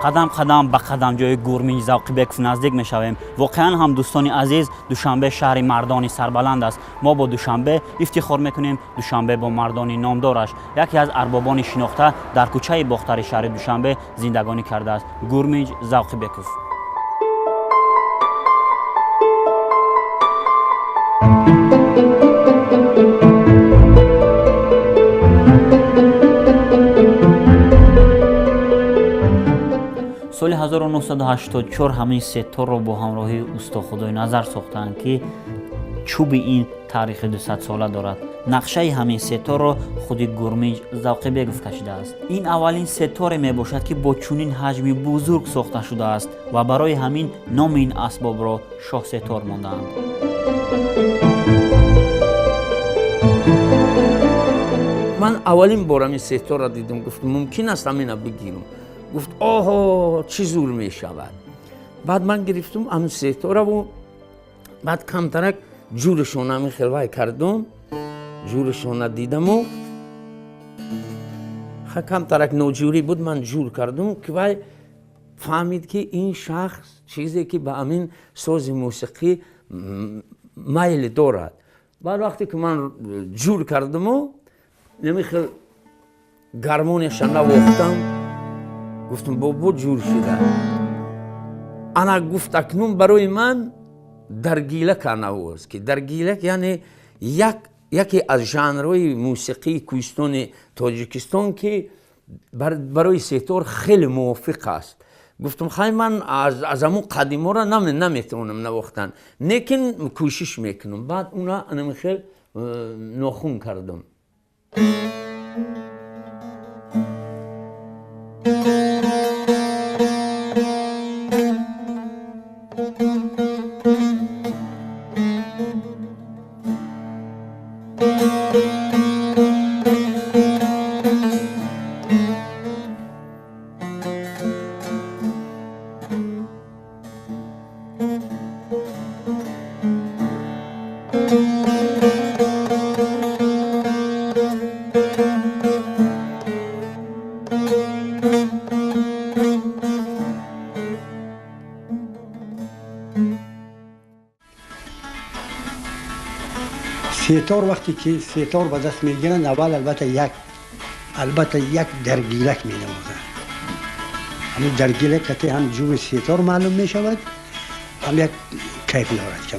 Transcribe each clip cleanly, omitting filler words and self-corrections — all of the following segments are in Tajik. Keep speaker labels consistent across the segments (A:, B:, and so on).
A: قدم قدم به قدمجوی گورمینج زوقیبکوف نزدیک میشویم. واقعا هم دوستان عزیز، دوشنبه شهر مردان سربلند است. ما با دوشنبه افتخار میکنیم. دوشنبه با مردان نامدارش، یکی از اربابان شناخته در کوچه باختر شهر دوشنبه زندگانی کرده است. گورمینج زوقیبکوف. سال 1984 همین ستار رو با همراهی استا خدای نظر ساختند که چوب این تاریخ 200 ساله دارد. نقشه همین ستار رو خود گورمینج زوقیبکوف کشیده است. این اولین ستاره می باشد که با چنین حجمی بزرگ ساخته شده است و برای همین نام این اسباب را شاه ستار ماندند.
B: من اولین بار این ستاره را دیدم، گفتم ممکن است همین بگیرم. گفت آها چی زور می شود. بعد من گرفتم همین ستاره و بعد کمترک جورشون همین خلوه کردم، جورشون دیدم و کمترک نوجوری بود. من جور کردم که وای فهمید که این شخص چیزی که به همین ساز موسیقی میل دارد. بعد وقتی که من جور کردم و نمیخواد گرمونش نواختم، گفتم بابا جور شده. انا گفت اکنون برای من درگیلک نواز که درگیلک یعنی یکی از ژانرهای موسیقی کوهستان تاجیکستان که برای ستار خیلی موافق است. گفتم خیلی من از همون قدیما را نمیتونم نواختن، لیکن کوشش میکنم. بعد اونا نمیخواد ناخون کردم.
C: ستار وقتی که ستار به دست میگیرن اول البته یک درگیلک مینوازن. همین درگیلک که هم جور ستار معلوم میشود، هم یک کیف دارد که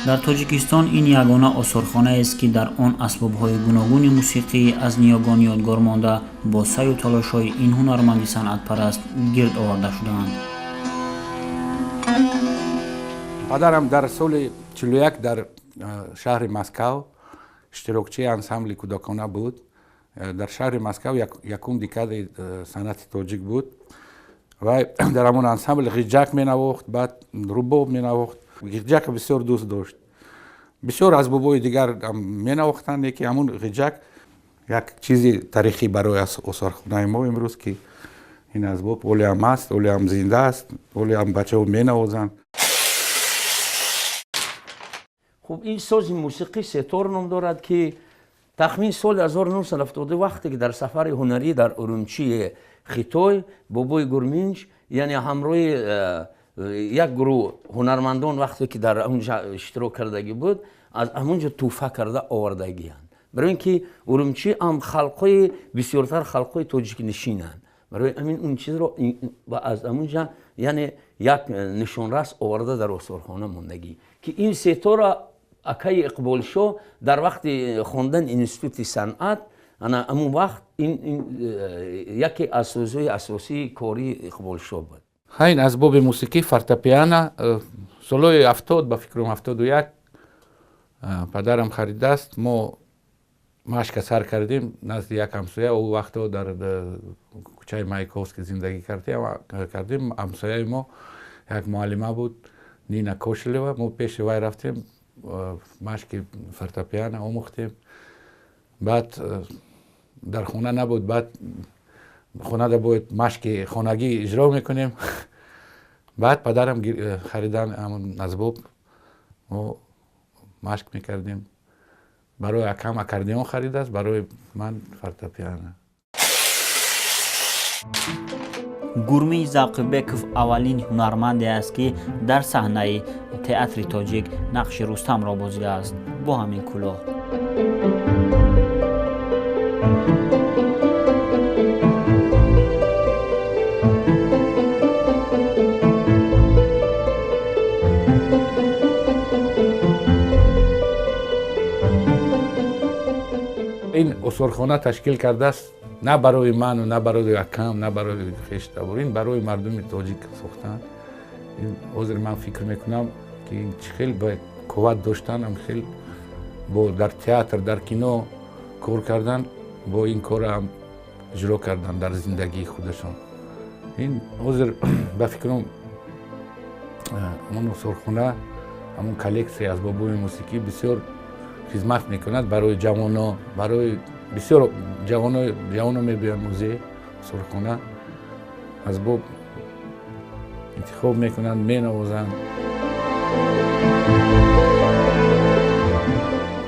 A: در تاجیکستان این یگانه آثارخانه است که در آن اسباب‌های گوناگون موسیقی از نیاگان یادگار مانده با سعی و تلاش‌های این هنرمند صنعت پرست گرد آورده شدند.
D: پدرم در سال 41 در شهر مسکو اشتراکچی انسامبل کودکانه بود. در شهر مسکو یکم دکده صنعت تاجیک بود و در همون انسامبل غیجک می‌نواخت، بعد رباب می‌نواخت. غیجک بسیار دوست داشت. بسیار از بابای دیگر می‌نواختند. یکی همون غیجک یک چیزی تاریخی برای آثارخانه ما امروز که این اسباب اولی هم است، اولی هم زنده است، اولی هم بچه‌ها می‌نوازند.
B: خب این ساز موسیقی ستار نام دارد که تخمین سال 1970 وقتی که در سفر هنری در ارومچی خیتای بابای گورمینج یعنی همراه یک گروه هنرمندان وقتی که در اونجا اشتراک کردگی بود، از همونجا توفه کرده آوردگی هستند. برای اینکه ارومچی هم خلقای بسیارتر خلقای تاجیک نشینند. برای همین اون چیز رو از همونجا یعنی یک نشان رس آورده در آثارخانه موندگی که این ستاره اکای اقبال شو در وقت خواندن انستیتوت صنعت انا همون وقت این یکی از سازهای اساسی کاری اقبال شو بود.
D: این اسباب موسیقی فورتپیانو سالهای 70 به فکرم 71 پدرم خریده است. ما مشق سر کردیم نزد یک همسایه. او وقتا در کوچه مایکوفسکی زندگی کردیم. همسایه ما یک معلمه بود، نینا کوشلوا. ما پیش وی رفتیم، машки фортепиано омӯхтем. Баъд дар хона набуд, баъд хонада бояд машки хонагӣ иҷро мекунем. Баъд падарам харидан ҳамун азбоб мо машк мекардем. барои акам аккордеон харидааст, барои ман фортепиано.
A: Гурминҷ Завқибеков аввалин ҳунарманде аст, ки дар саҳнаи театри тоҷик нақши Рустамро бозидааст. Бо ҳамин кӯлоҳ
D: ин осорхона ташкил кардааст, на барои ману, на барои акам, на барои хештабор, ин барои мардуми тоҷик сохтан. ҳозир ман фикр мекунам, ки ин чӣ хел бояд қувват доштан, хел бо дар театр, дар кино кор кардан, бо ин корро ҳам иҷро кардан дар зиндагии худашон. ин ҳозир ба фикрам ҳамон осорхона, ҳамон коллексияи азбобҳои мусиқӣ бисёр хизмат мекунад барои ҷавоно, барои бисёр ҷавоно мебиёянд музей, осорхона, азбоб интихоб мекунанд, менавозанд.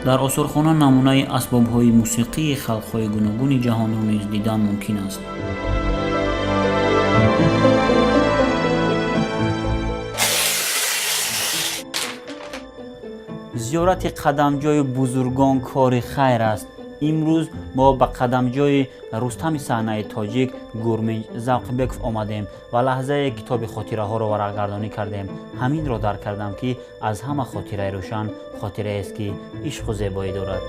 A: дар осорхона намунаи асбобҳои мусиқии халқҳои гуногуни ҷаҳонро низ дидан мумкин аст. зиёрати қадамҷои бузургон кори хайр аст. имрӯз мо ба қадамҷои рустами саҳнаи тоҷик Гурминҷ Завқибеков омадем ва лаҳзае китоби хотираҳоро варақгардонӣ кардем. ҳаминро дарк кардам, ки аз ҳама хотираи рӯшан хотираест, ки ишқу зебоӣ дорад.